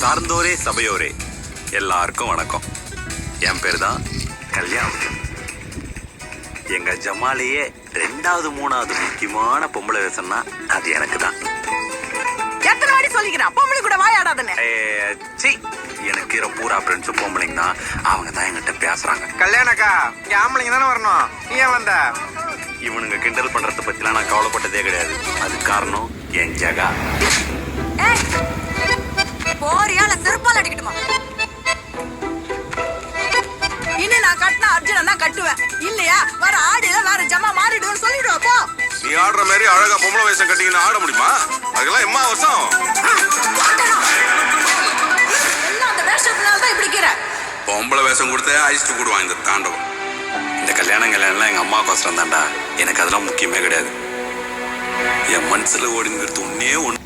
சார்ந்தோரே சபையோரே எல்லாருக்கும் வணக்கம். என் பேர் தான் கல்யாணம். எங்க ஜமாலேயே 2வது 3வது முக்கியமான பொம்பளை வேஷம்னா அது எனக்கு தான். எத்தனை வாடி சொல்லிக்கிறான் பொம்பளை கூட வாயாடாதுன்னு. எனக்கு இரு பூரா ஃப்ரெண்ட்ஸும் பொம்பளைங்க தான். அவங்க தான் என்கிட்ட பேசுறாங்க. கல்யாணக்கா இங்க ஆம்பளைங்க தானே வரணும், நீ ஏன் வந்த? இவனுங்க கிண்டல் பண்றத பத்திலாம் நான் கவலைப்பட்டதே கிடையாது. அது காரணம் என் ஜகா. போறியால செருப்பால் அடிக்கட்டுமா? இன்னும் நான் கட்டின அர்ஜுனன் தான் கட்டுவேன். இல்லையா வர ஆடியில வேற ஜமா மாறிடுவேன்னு சொல்லிடுவோம். போ. நீ ஆடுற மாதிரி அழகா பொம்பளை வேஷம் கட்டிங்கன்னா ஆட முடியுமா? அதுக்கெல்லாம் எம்மா வருஷம். எல்லாம் அந்த வேஷத்தினால தான் இப்படி இருக்கிற. பொம்பளை வேஷம் கொடுத்தே ஐஸ்டு கூடுவான் இந்த தாண்டவம். இந்த கல்யாணம் எங்க அம்மா கோசரம் தான்டா. எனக்கு அதெல்லாம் முக்கியமே கிடையாது. என் மனசுல ஓடிங்கிறது ஒன்னே ஒன்று.